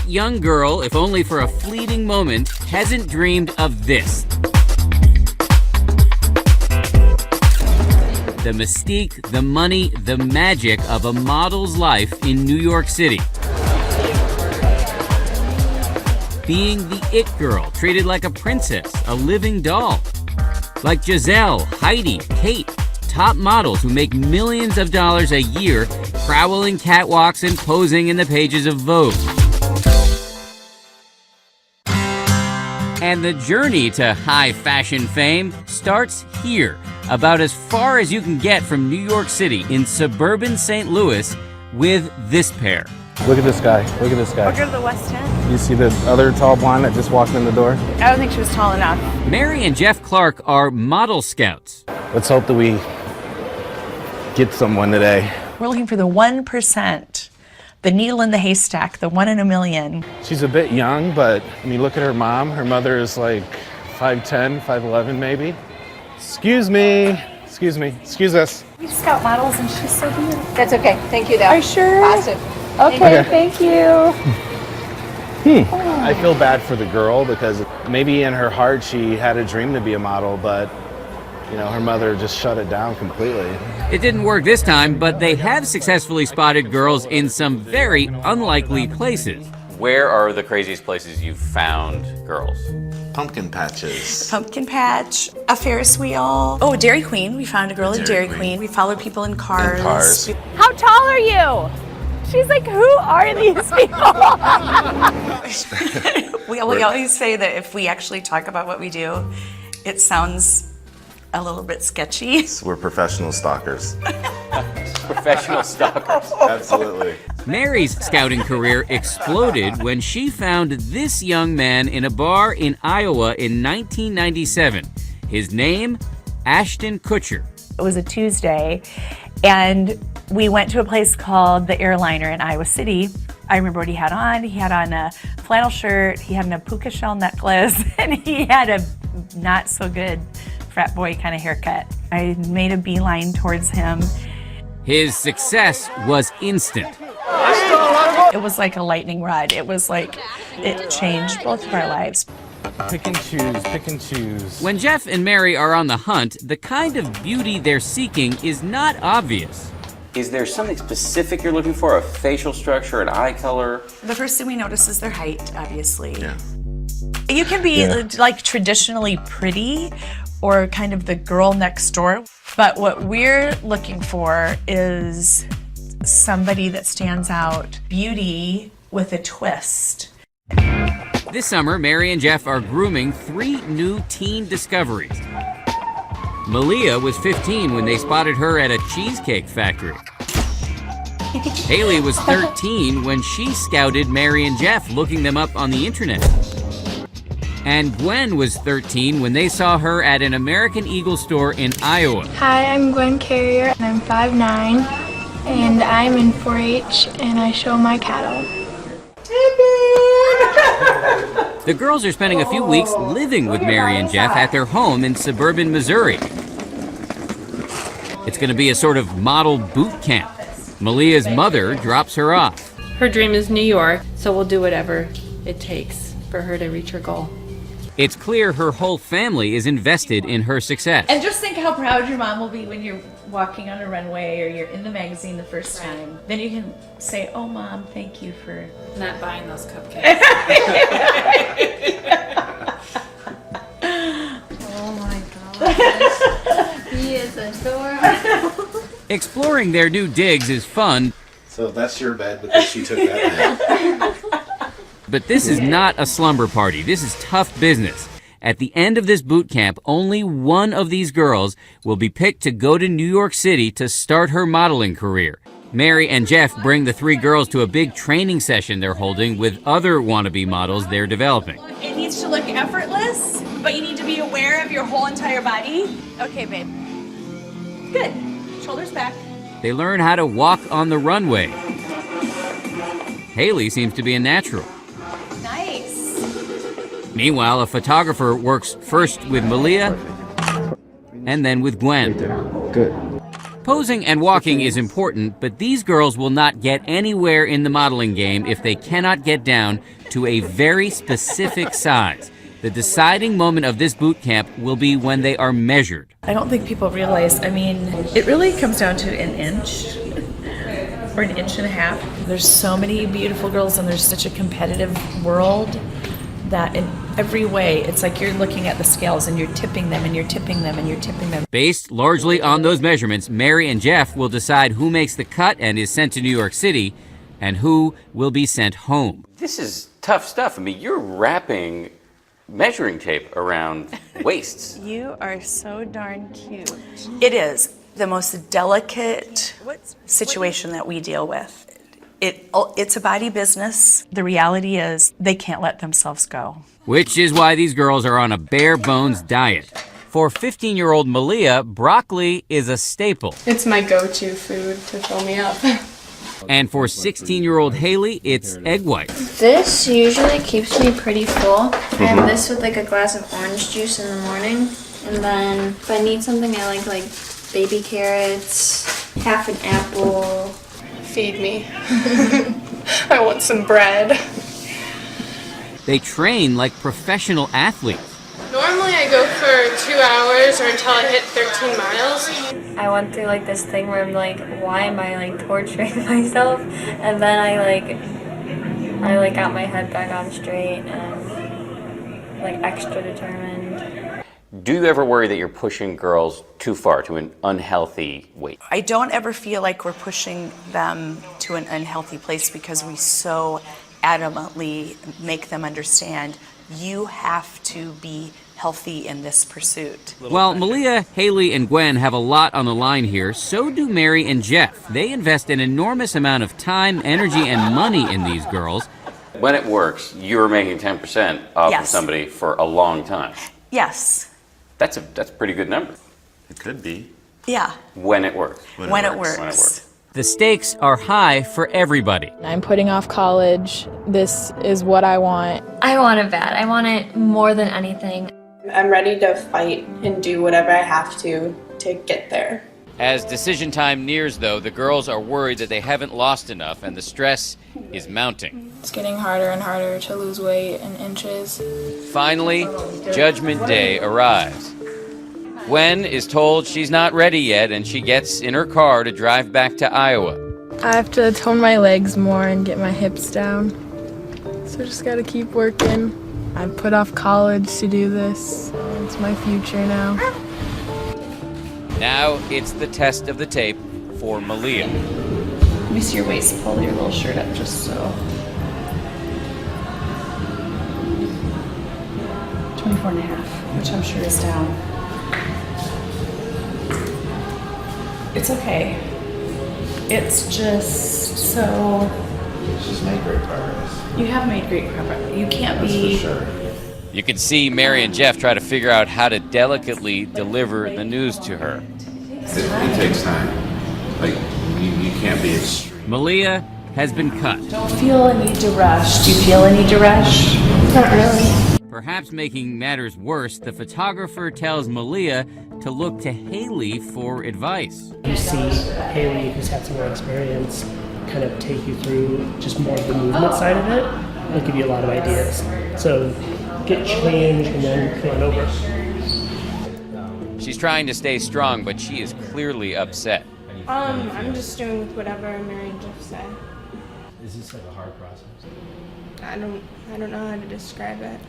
What young girl, if only for a fleeting moment, hasn't dreamed of this? The mystique, the money, the magic of a model's life in New York City. Being the it girl, treated like a princess, a living doll. Like Giselle, Heidi, Kate, top models who make millions of dollars a year prowling catwalks and posing in the pages of Vogue. And the journey to high fashion fame starts here, about as far as you can get from New York City in suburban St. Louis with this pair. Look at this guy, look at this guy. We'll go to the West End. You see the other tall blonde that just walked in the door? I don't think she was tall enough. Mary and Jeff Clark are model scouts. Let's hope that we get someone today. We're looking for the 1%, the needle in the haystack, the 1 in a million. She's a bit young, but I mean, look at her mom. Her mother is like 5'10", 5'11" maybe. Excuse me, excuse us. We scout models and she's so beautiful. That's okay. Thank you, though. Are you sure? Positive. Okay, thank you. I feel bad for the girl because maybe in her heart she had a dream to be a model, but you know, her mother just shut it down completely. It didn't work this time, but they have successfully spotted girls in some very unlikely places. Where are the craziest places you've found girls? Pumpkin patches. Pumpkin patch, a Ferris wheel. Oh, Dairy Queen. We found a girl at Dairy Queen. We followed people in cars. How tall are you? She's like, who are these people? We always say that if we actually talk about what we do, it sounds a little bit sketchy. We're professional stalkers. Professional stalkers. Absolutely. Mary's scouting career exploded when she found this young man in a bar in Iowa in 1997. His name, Ashton Kutcher. It was a Tuesday, and we went to a place called the Airliner in Iowa City. I remember what he had on. He had on a flannel shirt, he had on a puka shell necklace, and he had a not so good frat boy kind of haircut. I made a beeline towards him. His success was instant. It was like a lightning rod. It was like, it changed both of our lives. Pick and choose, pick and choose. When Jeff and Mary are on the hunt, the kind of beauty they're seeking is not obvious. Is there something specific you're looking for? A facial structure, an eye color? The first thing we notice is their height, obviously. Yeah. You can be like traditionally pretty or kind of the girl next door. But what we're looking for is somebody that stands out, beauty with a twist. This summer, Mary and Jeff are grooming 3 new teen discoveries. Malia was 15 when they spotted her at a cheesecake factory. Haley was 13 when she scouted Mary and Jeff, looking them up on the internet. And Gwen was 13 when they saw her at an American Eagle store in Iowa. Hi, I'm Gwen Carrier, and I'm 5'9", and I'm in 4-H, and I show my cattle. The girls are spending a few weeks living with Mary and Jeff at their home in suburban Missouri. It's going to be a sort of model boot camp. Malia's mother drops her off. Her dream is New York, so we'll do whatever it takes for her to reach her goal. It's clear her whole family is invested in her success. And just think how proud your mom will be when you're walking on a runway or you're in the magazine the first time. Then you can say, oh, Mom, thank you for Not buying those cupcakes. Oh my gosh. He is adorable. Exploring their new digs is fun, So that's your bed because she took that bed. but this is not a slumber party. This is tough business. At the end of this boot camp, only one of these girls will be picked to go to New York City to start her modeling career. Mary and Jeff bring the 3 girls to a big training session they're holding with other wannabe models they're developing. It needs to look effortless, but you need to be aware of your whole entire body. Okay, babe. Good. Shoulders back. They learn how to walk on the runway. Haley seems to be a natural. Nice. Meanwhile, a photographer works first with Malia and then with Gwen. Good. Posing and walking is important, but these girls will not get anywhere in the modeling game if they cannot get down to a very specific size. The deciding moment of this boot camp will be when they are measured. I don't think people realize, I mean, it really comes down to an inch or an inch and a half. There's so many beautiful girls and there's such a competitive world that in every way, it's like you're looking at the scales and you're tipping them and you're tipping them and you're tipping them. Based largely on those measurements, Mary and Jeff will decide who makes the cut and is sent to New York City and who will be sent home. This is tough stuff. I mean, you're wrapping measuring tape around waists. You are so darn cute. It is the most delicate situation that we deal with. It's a body business. The reality is they can't let themselves go. Which is why these girls are on a bare bones diet. For 15-year-old Malia, broccoli is a staple. It's my go-to food to fill me up. And for 16-year-old Haley, it's egg whites. This usually keeps me pretty full. I have this with like a glass of orange juice in the morning. And then if I need something, I like baby carrots, half an apple. Feed me. I want some bread. They train like professional athletes. Normally I go for 2 hours or until I hit 13 miles. I went through like this thing where I'm like, why am I like torturing myself? And then I got my head back on straight and like extra determined. Do you ever worry that you're pushing girls too far to an unhealthy weight? I don't ever feel like we're pushing them to an unhealthy place because we so adamantly make them understand you have to be healthy in this pursuit. While Malia, Haley, and Gwen have a lot on the line here, so do Mary and Jeff. They invest an enormous amount of time, energy, and money in these girls. When it works, you're making 10% off of Yes. somebody for a long time. Yes. That's a pretty good number. It could be. Yeah. When it works. When it works. When it works. The stakes are high for everybody. I'm putting off college. This is what I want. I want it bad. I want it more than anything. I'm ready to fight and do whatever I have to get there. As decision time nears, though, the girls are worried that they haven't lost enough and the stress is mounting. It's getting harder and harder to lose weight in inches. Finally, Judgment Day arrives. Gwen is told she's not ready yet, and she gets in her car to drive back to Iowa. I have to tone my legs more and get my hips down. So just gotta keep working. I put off college to do this. It's my future now. Now it's the test of the tape for Malia. Let me see your waist. Pull your little shirt up just so. 24 and a half, which I'm sure is down. It's okay. It's just so. She's made great progress. You have made great progress. You can't That's be. for sure. You can see Mary and Jeff try to figure out how to delicately deliver the news to her. It takes time. Like, you can't be extreme. Malia has been cut. Don't feel a need to rush. Do you feel a need to rush? Not really. Perhaps making matters worse, the photographer tells Malia to look to Haley for advice. You see Haley, who's had some more experience, kind of take you through just more of the movement side of it. It'll give you a lot of ideas. So get change and then run over. She's trying to stay strong, but she is clearly upset. I'm just doing whatever Mary and Jeff say. Is this like a hard process? I don't know how to describe it.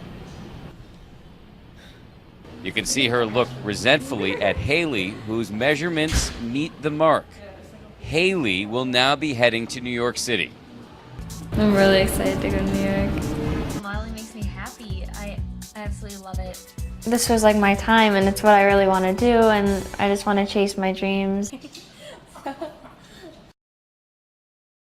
You can see her look resentfully at Haley, whose measurements meet the mark. Haley will now be heading to New York City. I'm really excited to go to New York. Modeling makes me happy. I absolutely love it. This was like my time and it's what I really want to do and I just want to chase my dreams.